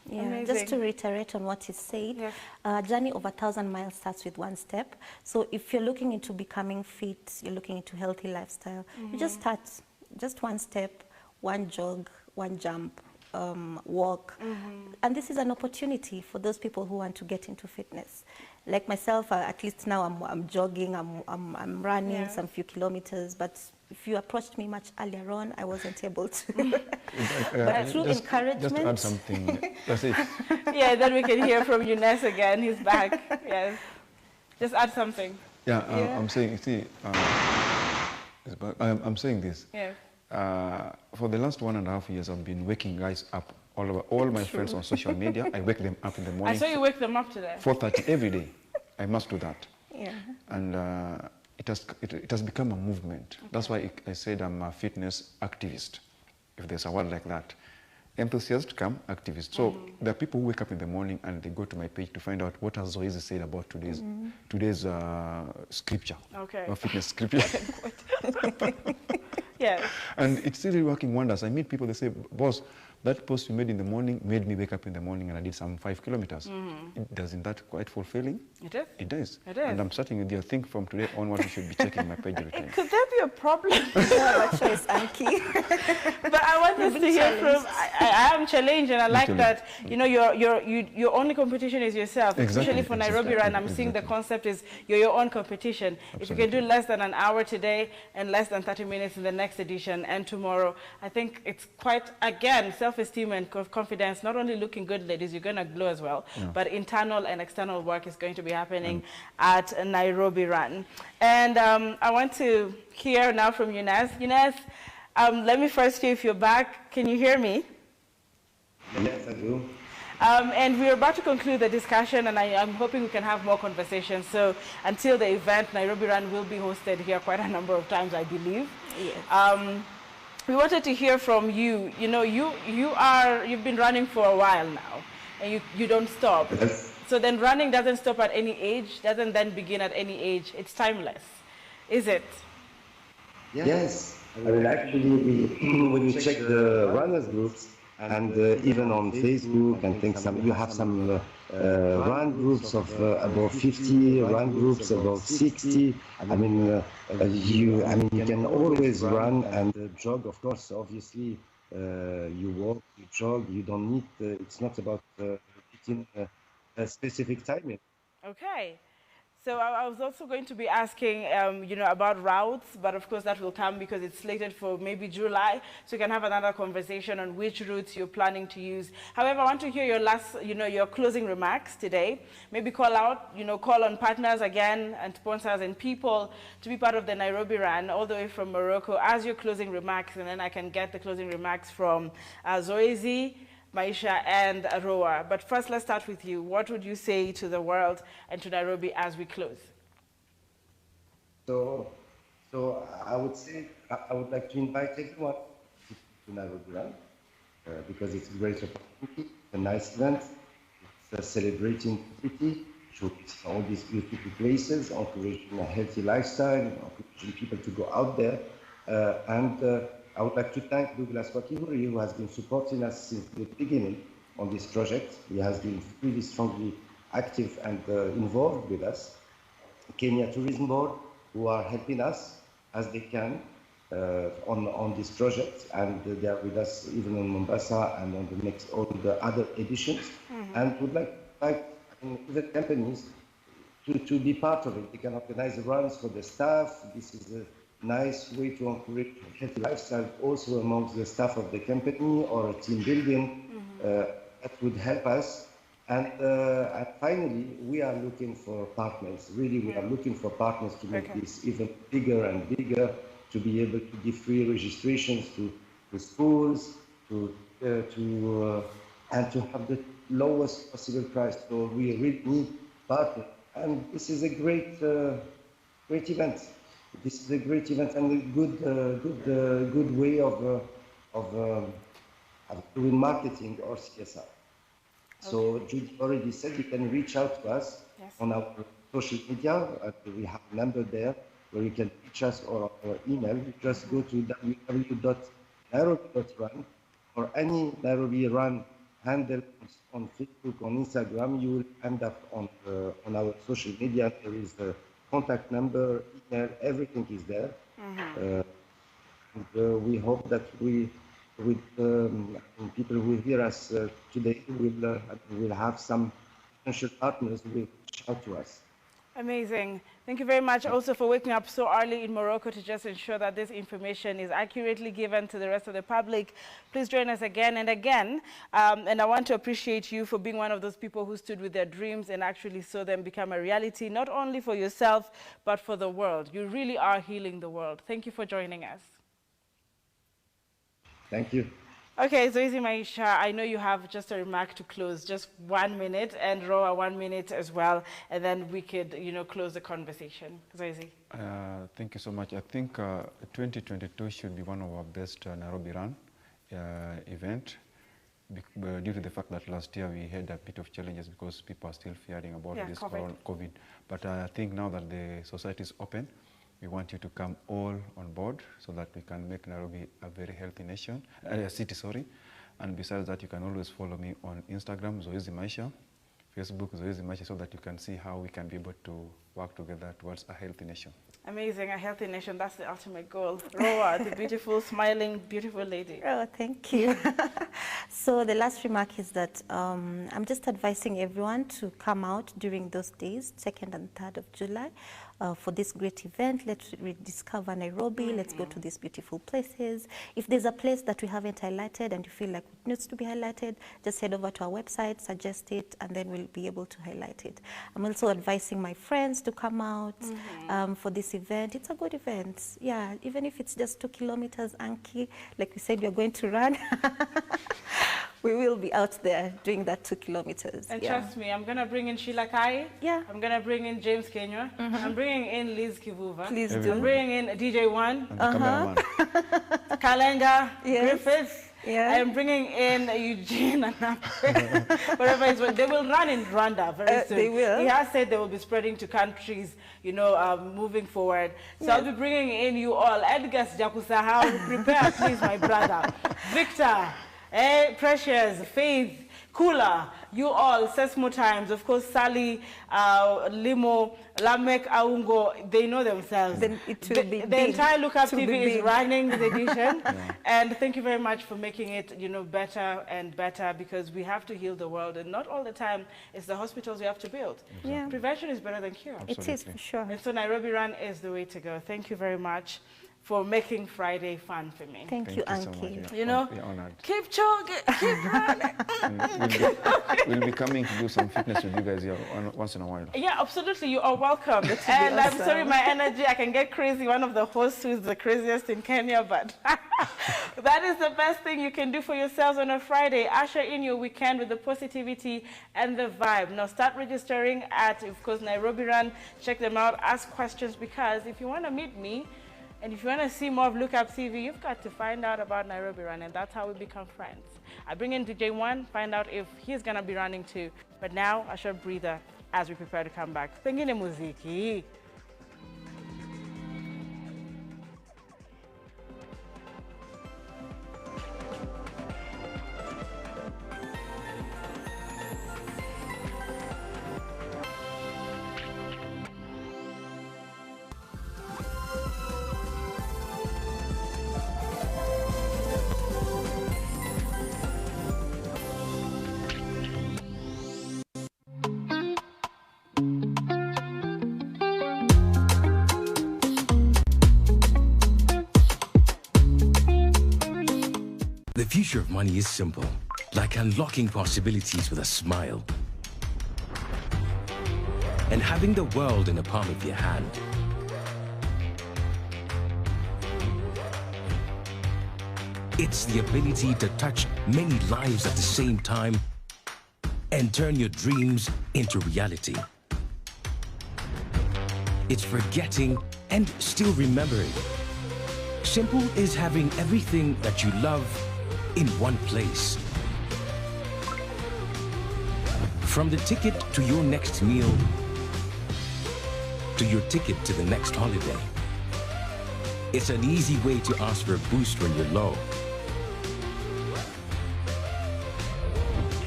Yeah, just to reiterate on what he said, a journey of 1,000 miles starts with one step. So if you're looking into becoming fit, you're looking into healthy lifestyle, you just start, just one step, one jog, one jump, walk. And this is an opportunity for those people who want to get into fitness. Like myself, at least now I'm jogging, I'm running some few kilometers, but if you approached me much earlier on, I wasn't able to. But through encouragement. Just add something. That's it. Yeah, then we can hear from Younes again. He's back. Yes. Just add something. Yeah, I'm saying, see, I'm saying this. Yeah. For the last 1.5 years, I've been waking guys up all my friends on social media. I wake them up in the morning. I saw you wake them up today. 4:30 every day. I must do that. Yeah. And it has become a movement. That's why I said I'm a fitness activist, if there's a word like that. Enthusiast come activist. So there are people who wake up in the morning and they go to my page to find out what has Dorice said about today's scripture. Okay. Or fitness scripture. Yeah. And it's really working wonders. I meet people, they say, boss, that post you made in the morning made me wake up in the morning and I did some 5 kilometers. Doesn't that quite fulfilling? It is. It does. It is. And I'm starting with you. I think from today onward, you should be checking my page every time. Could there be a problem? Yeah, but choice, Anki. But I want us to hear from, I am challenged, and I like that, you know, your only competition is yourself. Exactly. Especially for NairobiRun, I'm seeing the concept is you're your own competition. Absolutely. If you can do less than an hour today and less than 30 minutes in the next edition and tomorrow, I think it's quite, again, self-esteem and confidence, not only looking good, ladies, you're going to glow as well, but internal and external work is going to be happening at NairobiRun. And I want to hear now from Younes. Younes, let me first see if you're back. Can you hear me? Yes, I do. And we're about to conclude the discussion, and I'm hoping we can have more conversations. So until the event, NairobiRun will be hosted here quite a number of times, I believe. Yes. We wanted to hear from you. You know, you've been running for a while now, and you don't stop. Yes. So then running doesn't stop at any age, doesn't then begin at any age. It's timeless, is it? Yes. I mean, actually, when you check the runners groups, and even on Facebook, and think you have some run groups of above 50, run groups above 60. I mean, you can always run and jog. Of course, obviously, you walk, you jog. You don't need. It's not about hitting a specific timing. Okay. So I was also going to be asking, you know, about routes, but of course that will come because it's slated for maybe July, so we can have another conversation on which routes you're planning to use. However, I want to hear your last, you know, your closing remarks today. Maybe call out, you know, call on partners again and sponsors and people to be part of the NairobiRun all the way from Morocco as your closing remarks, and then I can get the closing remarks from Zoezi, Maisha, and Roa. But first, let's start with you. What would you say to the world and to Nairobi as we close? So I would say I would like to invite everyone to NairobiRun because it's a great opportunity, a nice event. It's celebrating the city, showing all these beautiful places, encouraging a healthy lifestyle, encouraging people to go out there, and I would like to thank Douglas Wakihuri, who has been supporting us since the beginning. on this project. He has been really strongly active and involved with us. Kenya Tourism Board, who are helping us as they can on this project, and they are with us even on Mombasa and on all the other editions, and would like even companies to be part of it. They can organize runs for the staff. This is a nice way to encourage healthy lifestyle also amongst the staff of the company, or a team building that would help us. And finally, we are looking for partners. Really, we are looking for partners to make this even bigger and bigger, to be able to give free registrations to schools, and to have the lowest possible price. So we really need partners. And this is a great event. This is a great event and a good way of doing marketing or CSR. So Judy already said you can reach out to us on our social media. We have a number there where you can reach us, or our email. You just go to www.nairobi.run or any NairobiRun handle on Facebook, on Instagram. You will end up on our social media. There is a contact number, email, everything is there. And we hope that people who hear us today will have some potential partners who will reach out to us. Amazing. Thank you very much also for waking up so early in Morocco to just ensure that this information is accurately given to the rest of the public. Please join us again and again. And I want to appreciate you for being one of those people who stood with their dreams and actually saw them become a reality, not only for yourself, but for the world. You really are healing the world. Thank you for joining us. Thank you. Okay, so Zoezi Maisha, I know you have just a remark to close, just 1 minute, and Roa 1 minute as well, and then we could, close the conversation. Zoezi. Thank you so much. I think 2022 should be one of our best NairobiRun event, due to the fact that last year we had a bit of challenges because people are still fearing about this COVID. But I think now that the society is open, we want you to come all on board so that we can make Nairobi a very healthy city, sorry. And besides that, you can always follow me on Instagram, Zoezi Maisha, Facebook, Zoezi Maisha, so that you can see how we can be able to work together towards a healthy nation. Amazing, a healthy nation, that's the ultimate goal. Roa, the beautiful, smiling, beautiful lady. Oh, thank you. So the last remark is that I'm just advising everyone to come out during those days, 2nd and 3rd of July, for this great event. Let's rediscover Nairobi. Let's go to these beautiful places. If there's a place that we haven't highlighted and you feel like it needs to be highlighted, just head over to our website, suggest it, and then we'll be able to highlight it. I'm also advising my friends to come out for this event. It's a good event. Yeah, even if it's just 2 kilometers, Anki, like we said, we're going to run. We will be out there doing that 2 kilometers. And trust me, I'm going to bring in Sheila Kai. Yeah. I'm going to bring in James Kenya. I'm bringing in Liz Kivuva. Please do. I'm bringing in DJ One. Kalenga. Kalenga. Griffiths. Yeah. I am bringing in Eugene and wherever it's they will run in Rwanda very soon. They will. He has said they will be spreading to countries, moving forward. So I'll be bringing in you all. Edgar Jakusahau, prepare please, my brother. Victor, Precious, Faith, Kula, you all, Sesmo Times, of course, Sally, Limo, Lamek, Aungo, they know themselves. Then it will be the entire Look Up TV is big. running this edition. And thank you very much for making it, better and better, because we have to heal the world. And not all the time, it's the hospitals we have to build. Yeah. Prevention is better than cure. It is, for sure. And so NairobiRun is the way to go. Thank you very much for making Friday fun for me. Thank you, so Anki. much. You know, we're honored. keep jogging, keep running. We'll be coming to do some fitness with you guys here once in a while. Yeah, absolutely. You are welcome. And I'm sorry, my energy, I can get crazy. One of the hosts who is the craziest in Kenya, but that is the best thing you can do for yourselves on a Friday. Usher in your weekend with the positivity and the vibe. Now start registering at, of course, NairobiRun. Check them out. Ask questions, because if you want to meet me, and if you want to see more of Look Up TV, you've got to find out about NairobiRun, and that's how we become friends. I bring in DJ One, find out if he's going to be running too. But now, a short breather as we prepare to come back. Pengine muziki. The future of money is simple, like unlocking possibilities with a smile and having the world in the palm of your hand. It's the ability to touch many lives at the same time and turn your dreams into reality. It's forgetting and still remembering. Simple is having everything that you love in one place. From the ticket to your next meal, to your ticket to the next holiday. It's an easy way to ask for a boost when you're low.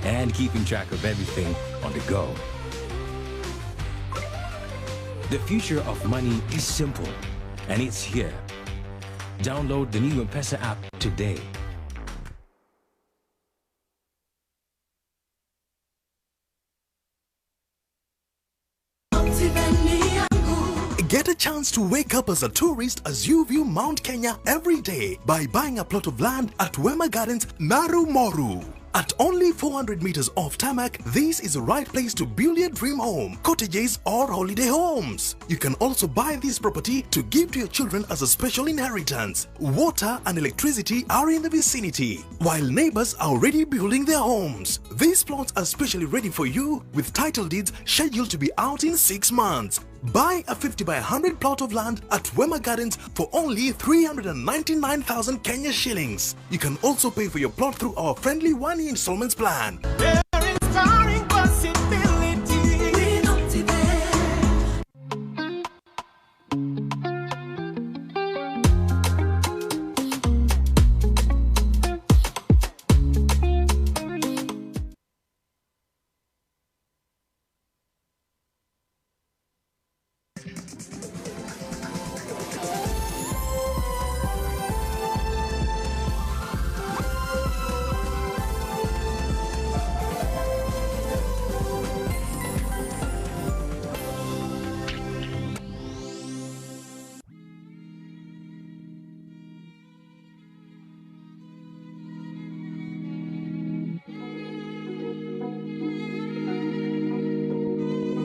And keeping track of everything on the go. The future of money is simple, and it's here. Download the new M-Pesa app today. Get a chance to wake up as a tourist as you view Mount Kenya every day by buying a plot of land at Wema Gardens, Narumoru. At only 400 meters off tarmac, this is the right place to build your dream home, cottages or holiday homes. You can also buy this property to give to your children as a special inheritance. Water and electricity are in the vicinity, while neighbors are already building their homes. These plots are specially ready for you with title deeds scheduled to be out in 6 months. Buy a 50 by 100 plot of land at Wema Gardens for only 399,000 Kenya shillings. You can also pay for your plot through our friendly 1-year installments plan. There is starting possibility. We don't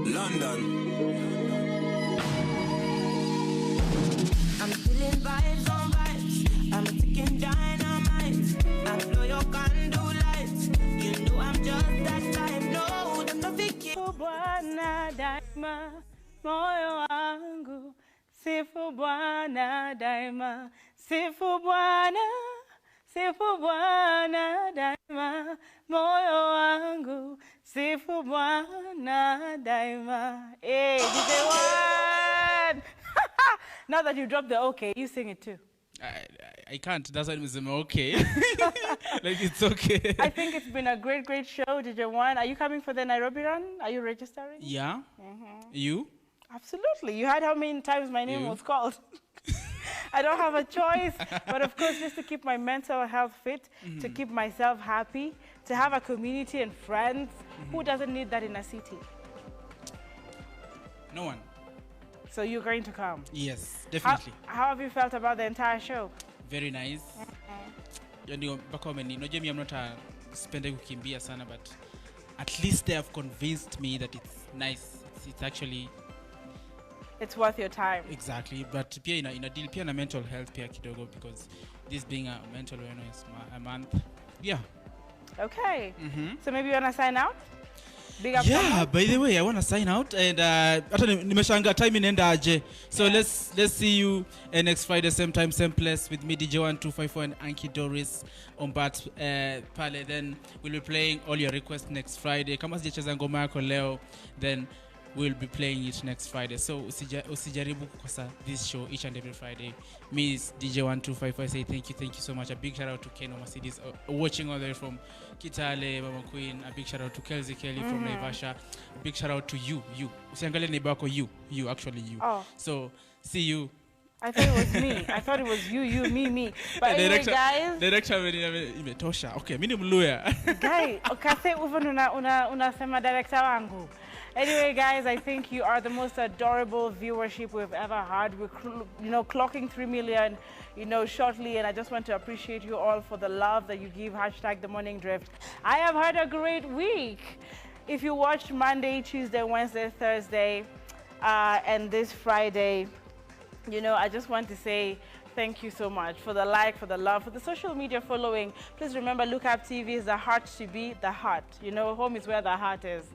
London. I'm feeling vibes on vibes. I'm a ticking dynamite. I blow your candle lights. You know I'm just that type. No, them no fake. Bwana daima, moyo wangu. Sifu Bwana daima, sifu Bwana. Sifu Bwana daima, moyo wangu. Sifu Bwana daima. Hey, DJ One! Now that you dropped the okay, you sing it too. I can't. That's why I'm okay. Like, it's okay. I think it's been a great, great show, DJ One. Are you coming for the NairobiRun? Are you registering? Yeah. You? Absolutely. You heard how many times my name was called. I don't have a choice, but of course, just to keep my mental health fit, to keep myself happy, to have a community and friends. Who doesn't need that in a city? No one. So you're going to come? Yes, definitely. How have you felt about the entire show? Very nice. I'm not a spender kukimbia sana, but at least they have convinced me that it's nice. It's actually... It's worth your time. Exactly, but pia in a deal, pia na mental health pia kidogo, because this being a mental wellness a month. Yeah. Okay. So maybe you want to sign out? Big up. Yeah, by the way, I want to sign out, and nimeshanga time inaenda aje. So let's see you next Friday, same time, same place, with me, DJ 1254 and Anki Dorice on bat pale. Then we'll be playing all your requests next Friday. Kama sijacheza ngoma yako leo, then we'll be playing it next Friday. So usijaribu kukosa this show each and every Friday. Me, DJ 1254, say thank you so much. A big shout out to Ken Mercedes watching all the way from Kitale, Mama Queen. A big shout out to Kelsey Kelly from Naivasha. A big shout out to you. Usiangalie neighbor yako, you actually you. Oh. So see you. I thought it was me. I thought it was you, me. But anyway, guys. Director imetosha. Okay, mimi ni Mluya. Guy, ukase even unasema director wangu. Anyway, guys, I think you are the most adorable viewership we've ever had. We're, clocking 3 million, shortly, and I just want to appreciate you all for the love that you give. # The Morning Drift. I have had a great week. If you watched Monday, Tuesday, Wednesday, Thursday, and this Friday, I just want to say thank you so much for the like, for the love, for the social media following. Please remember, Look Up TV is the heart to be the heart. Home is where the heart is.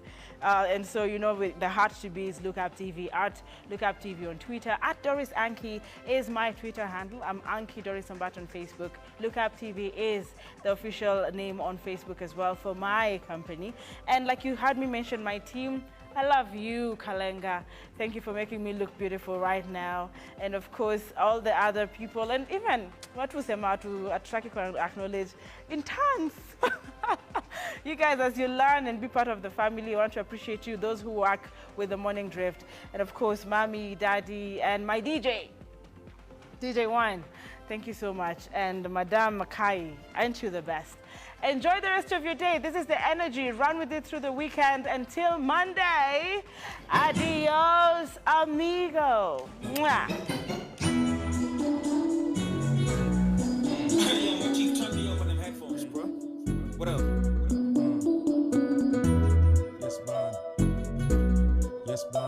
And so, the heart to be is Look Up TV. At Look Up TV on Twitter. At Dorice Anki is my Twitter handle. I'm Anki Dorice on Facebook. Look Up TV is the official name on Facebook as well for my company. And like you heard me mention my team, I love you, Kalenga. Thank you for making me look beautiful right now. And of course, all the other people, and even what was to attract you and acknowledge in tons. You guys, as you learn and be part of the family, I want to appreciate you, those who work with the Morning Drift. And of course, Mommy, Daddy, and my DJ One. Thank you so much. And Madame Makai, aren't you the best? Enjoy the rest of your day. This is The Energy. Run with it through the weekend. Until Monday, adios, amigo. Mwah. Keep turning me up on them headphones, bro. What up? Yes, man. Yes, man.